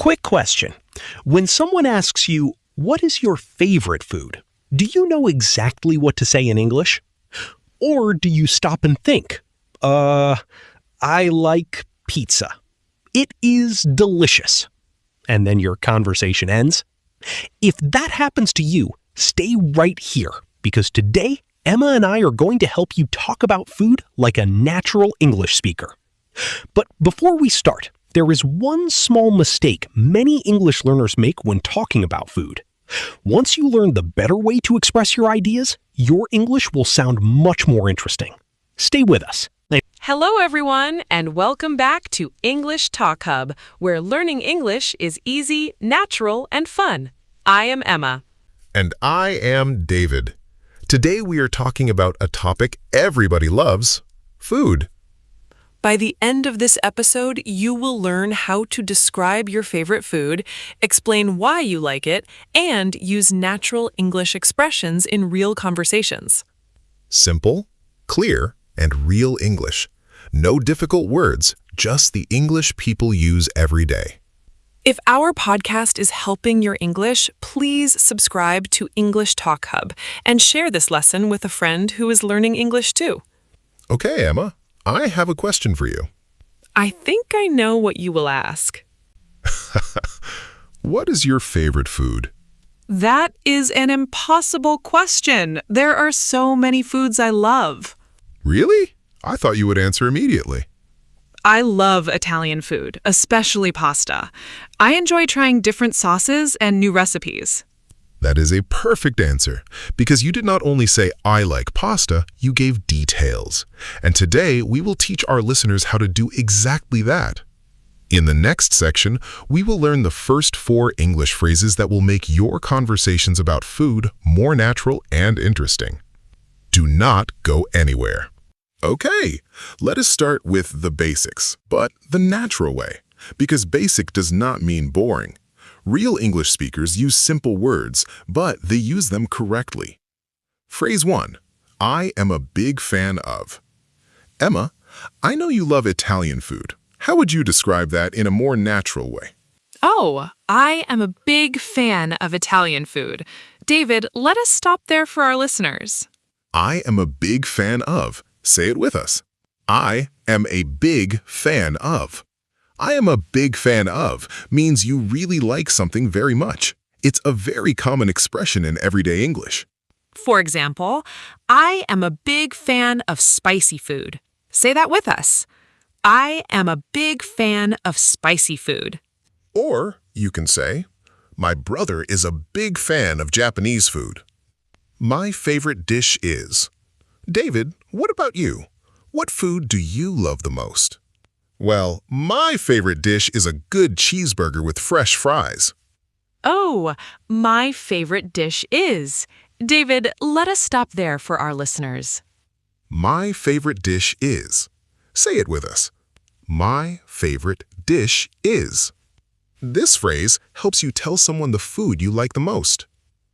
Quick question. When someone asks you, what is your favorite food? Do you know exactly what to say in English? Or do you stop and think? I like pizza. It is delicious. And then your conversation ends? If that happens to you, stay right here, because today, Emma and I are going to help you talk about food like a natural English speaker. But before we start, there is one small mistake many English learners make when talking about food. Once you learn the better way to express your ideas, your English will sound much more interesting. Stay with us. Hello, everyone, and welcome back to English TalkHub, where learning English is easy, natural, and fun. I am Emma. And I am David. Today we are talking about a topic everybody loves, food. By the end of this episode, you will learn how to describe your favorite food, explain why you like it, and use natural English expressions in real conversations. Simple, clear, and real English. No difficult words, just the English people use every day. If our podcast is helping your English, please subscribe to English TalkHub and share this lesson with a friend who is learning English too. Okay, Emma, I have a question for you. I think I know what you will ask. What is your favorite food? That is an impossible question. There are so many foods I love. Really? I thought you would answer immediately. I love Italian food, especially pasta. I enjoy trying different sauces and new recipes. That is a perfect answer, because you did not only say, I like pasta, you gave details. And today, we will teach our listeners how to do exactly that. In the next section, we will learn the first 4 English phrases that will make your conversations about food more natural and interesting. Do not go anywhere. Okay, let us start with the basics, but the natural way, because basic does not mean boring. Real English speakers use simple words, but they use them correctly. Phrase 1. I am a big fan of. Emma, I know you love Italian food. How would you describe that in a more natural way? Oh, I am a big fan of Italian food. David, let us stop there for our listeners. I am a big fan of. Say it with us. I am a big fan of. I am a big fan of means you really like something very much. It's a very common expression in everyday English. For example, I am a big fan of spicy food. Say that with us. I am a big fan of spicy food. Or you can say, my brother is a big fan of Japanese food. My favorite dish is. David, what about you? What food do you love the most? Well, my favorite dish is a good cheeseburger with fresh fries. Oh, my favorite dish is. David, let us stop there for our listeners. My favorite dish is. Say it with us. My favorite dish is. This phrase helps you tell someone the food you like the most.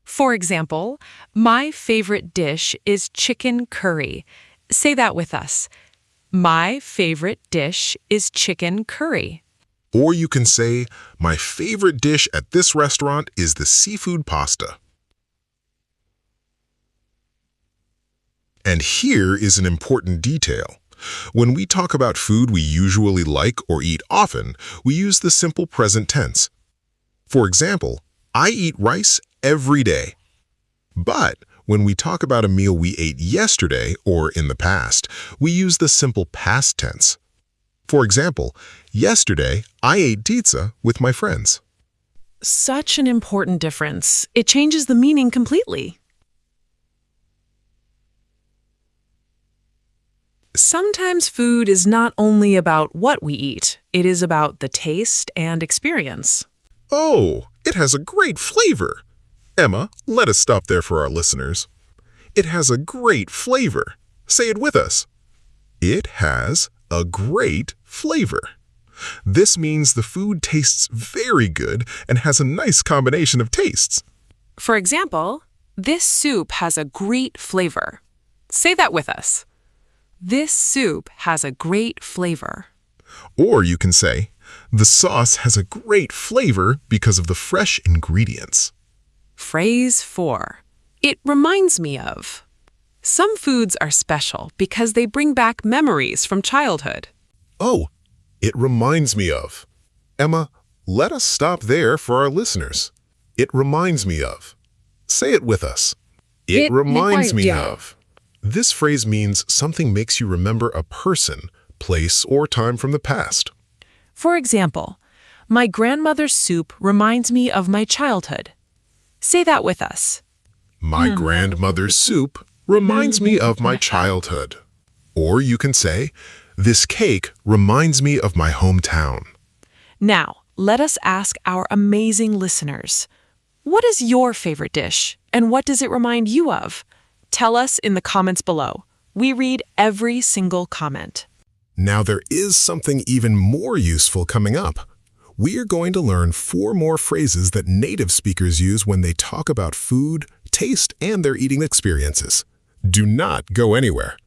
For example, my favorite dish is chicken curry. Say that with us. My favorite dish is chicken curry. Or you can say, my favorite dish at this restaurant is the seafood pasta. And here is an important detail. When we talk about food we usually like or eat often, we use the simple present tense. For example, I eat rice every day. But when we talk about a meal we ate yesterday or in the past, we use the simple past tense. For example, yesterday I ate pizza with my friends. Such an important difference. It changes the meaning completely. Sometimes food is not only about what we eat, it is about the taste and experience. Oh, it has a great flavor. Emma, let us stop there for our listeners. It has a great flavor. Say it with us. It has a great flavor. This means the food tastes very good and has a nice combination of tastes. For example, this soup has a great flavor. Say that with us. This soup has a great flavor. Or you can say, The sauce has a great flavor because of the fresh ingredients. Phrase 4. It reminds me of. Some foods are special because they bring back memories from childhood. Oh, it reminds me of. Emma, let us stop there for our listeners. It reminds me of. Say it with us. It reminds me of. This phrase means something makes you remember a person, place, or time from the past. For example, my grandmother's soup reminds me of my childhood. Say that with us. My grandmother's soup reminds me of my childhood. Or you can say, this cake reminds me of my hometown. Now, let us ask our amazing listeners, what is your favorite dish, and what does it remind you of? Tell us in the comments below. We read every single comment. Now there is something even more useful coming up. We are going to learn 4 more phrases that native speakers use when they talk about food, taste, and their eating experiences. Do not go anywhere.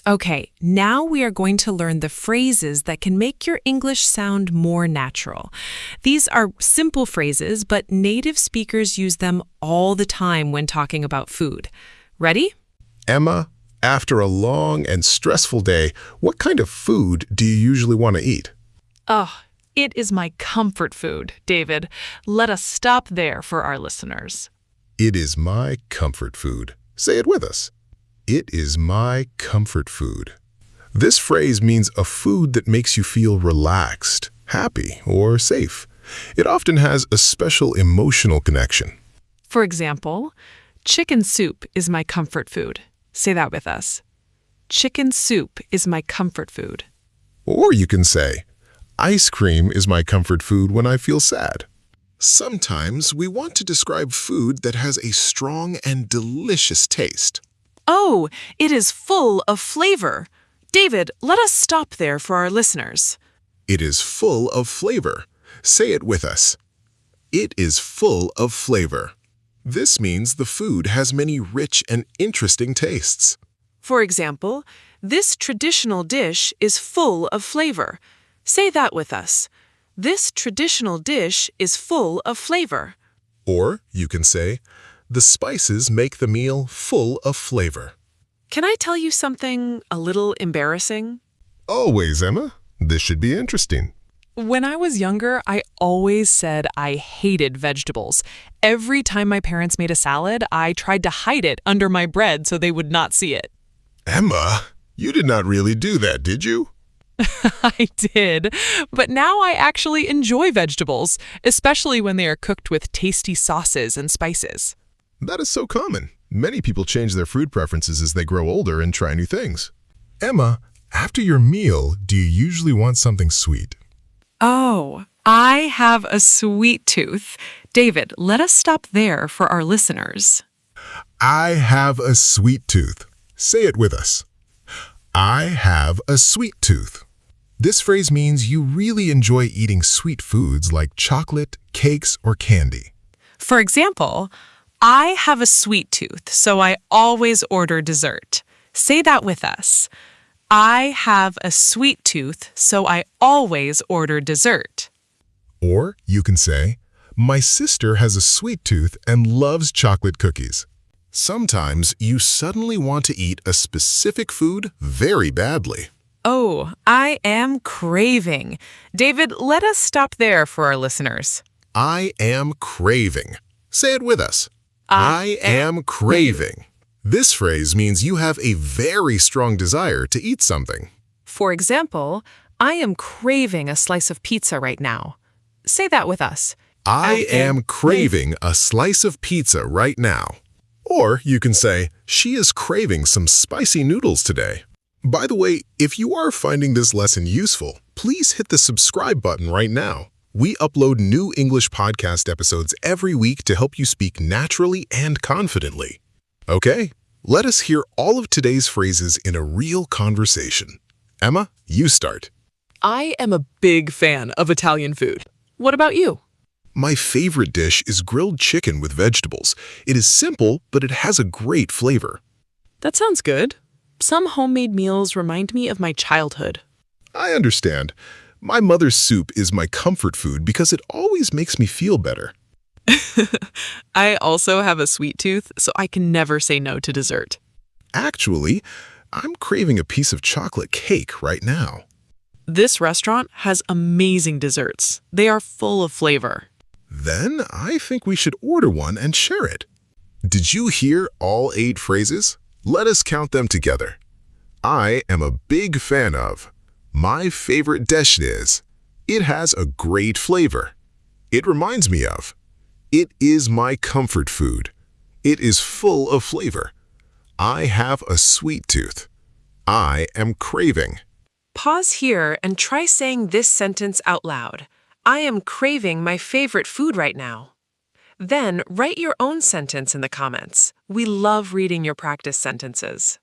Okay, now we are going to learn the phrases that can make your English sound more natural. These are simple phrases, but native speakers use them all the time when talking about food. Ready? Emma, after a long and stressful day, what kind of food do you usually want to eat? Oh, it is my comfort food, David. Let us stop there for our listeners. It is my comfort food. Say it with us. It is my comfort food. This phrase means a food that makes you feel relaxed, happy, or safe. It often has a special emotional connection. For example, chicken soup is my comfort food. Say that with us. Chicken soup is my comfort food. Or you can say, ice cream is my comfort food when I feel sad. Sometimes we want to describe food that has a strong and delicious taste. Oh, it is full of flavor. David, let us stop there for our listeners. It is full of flavor. Say it with us. It is full of flavor. This means the food has many rich and interesting tastes. For example, this traditional dish is full of flavor. Say that with us. This traditional dish is full of flavor. Or you can say, the spices make the meal full of flavor. Can I tell you something a little embarrassing? Always, Emma. This should be interesting. When I was younger, I always said I hated vegetables. Every time my parents made a salad, I tried to hide it under my bread so they would not see it. Emma, you did not really do that, did you? I did, but now I actually enjoy vegetables, especially when they are cooked with tasty sauces and spices. That is so common. Many people change their food preferences as they grow older and try new things. Emma, after your meal, do you usually want something sweet? Oh, I have a sweet tooth. David, let us stop there for our listeners. I have a sweet tooth. Say it with us. I have a sweet tooth. This phrase means you really enjoy eating sweet foods like chocolate, cakes, or candy. For example, I have a sweet tooth, so I always order dessert. Say that with us. I have a sweet tooth, so I always order dessert. Or you can say, my sister has a sweet tooth and loves chocolate cookies. Sometimes you suddenly want to eat a specific food very badly. Oh, I am craving. David, let us stop there for our listeners. I am craving. Say it with us. I am craving. This phrase means you have a very strong desire to eat something. For example, I am craving a slice of pizza right now. Say that with us. I am craving a slice of pizza right now. Or you can say, she is craving some spicy noodles today. By the way, if you are finding this lesson useful, please hit the subscribe button right now. We upload new English podcast episodes every week to help you speak naturally and confidently. Okay, let us hear all of today's phrases in a real conversation. Emma, you start. I am a big fan of Italian food. What about you? My favorite dish is grilled chicken with vegetables. It is simple, but it has a great flavor. That sounds good. Some homemade meals remind me of my childhood. I understand, My mother's soup is my comfort food because it always makes me feel better. I also have a sweet tooth, so I can never say no to dessert. Actually, I'm craving a piece of chocolate cake right now. This restaurant has amazing desserts. They are full of flavor. Then I think we should order one and share it. Did you hear all 8 phrases? Let us count them together. I am a big fan of. My favorite dish is. It has a great flavor. It reminds me of. It is my comfort food. It is full of flavor. I have a sweet tooth. I am craving. Pause here and try saying this sentence out loud. I am craving my favorite food right now. Then write your own sentence in the comments. We love reading your practice sentences.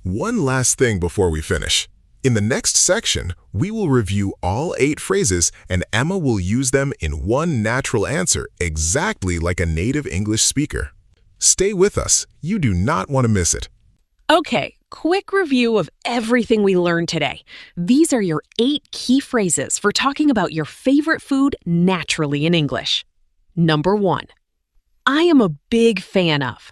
One last thing before we finish. In the next section, we will review all 8 phrases and Emma will use them in one natural answer exactly like a native English speaker. Stay with us. You do not want to miss it. Okay, quick review of everything we learned today. These are your 8 key phrases for talking about your favorite food naturally in English. Number 1, I am a big fan of.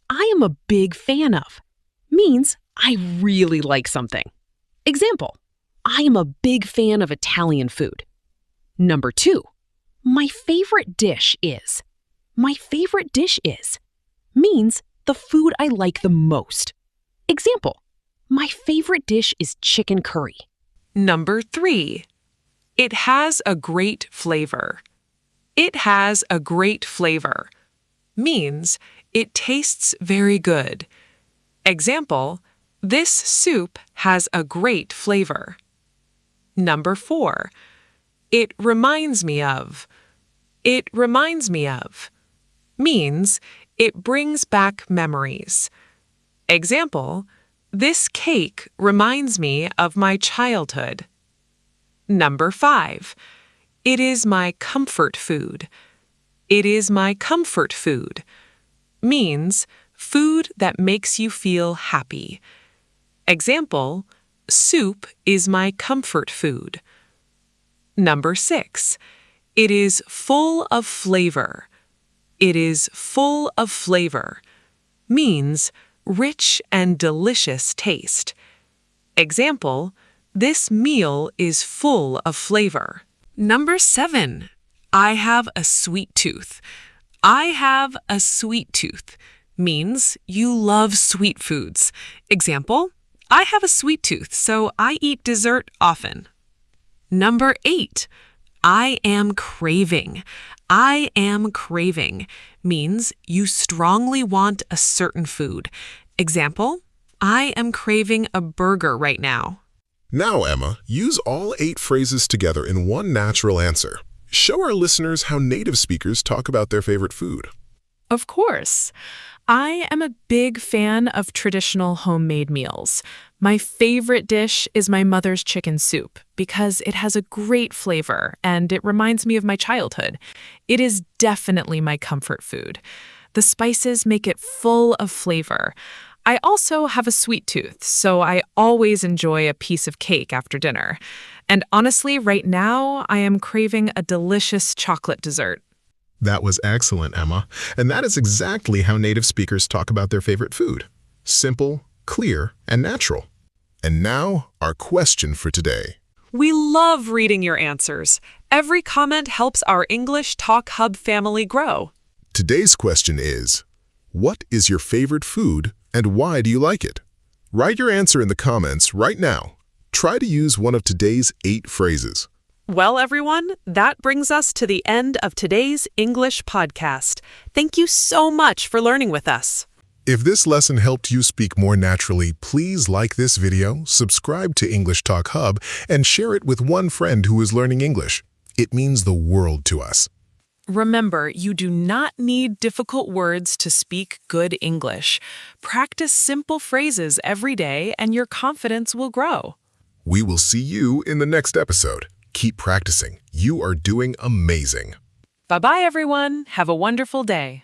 I am a big fan of means I really like something. Example, I am a big fan of Italian food. Number 2, my favorite dish is. My favorite dish is means the food I like the most. Example, my favorite dish is chicken curry. Number 3, it has a great flavor. It has a great flavor means it tastes very good. Example, this soup has a great flavor. Number 4, it reminds me of. It reminds me of means it brings back memories. Example, this cake reminds me of my childhood. Number 5, it is my comfort food. It is my comfort food means food that makes you feel happy. Example, soup is my comfort food. Number 6, it is full of flavor. It is full of flavor means rich and delicious taste. Example, this meal is full of flavor. Number 7, I have a sweet tooth. I have a sweet tooth means you love sweet foods. Example, I have a sweet tooth, so I eat dessert often. Number 8, I am craving. I am craving means you strongly want a certain food. Example, I am craving a burger right now. Now, Emma, use all 8 phrases together in one natural answer. Show our listeners how native speakers talk about their favorite food. Of course. I am a big fan of traditional homemade meals. My favorite dish is my mother's chicken soup because it has a great flavor and it reminds me of my childhood. It is definitely my comfort food. The spices make it full of flavor. I also have a sweet tooth, so I always enjoy a piece of cake after dinner. And honestly, right now, I am craving a delicious chocolate dessert. That was excellent, Emma. And that is exactly how native speakers talk about their favorite food. Simple, clear, and natural. And now, our question for today. We love reading your answers. Every comment helps our English TalkHub family grow. Today's question is, what is your favorite food and why do you like it? Write your answer in the comments right now. Try to use one of today's 8 phrases. Well, everyone, that brings us to the end of today's English podcast. Thank you so much for learning with us. If this lesson helped you speak more naturally, please like this video, subscribe to English TalkHub, and share it with one friend who is learning English. It means the world to us. Remember, you do not need difficult words to speak good English. Practice simple phrases every day and your confidence will grow. We will see you in the next episode. Keep practicing. You are doing amazing. Bye-bye, everyone. Have a wonderful day.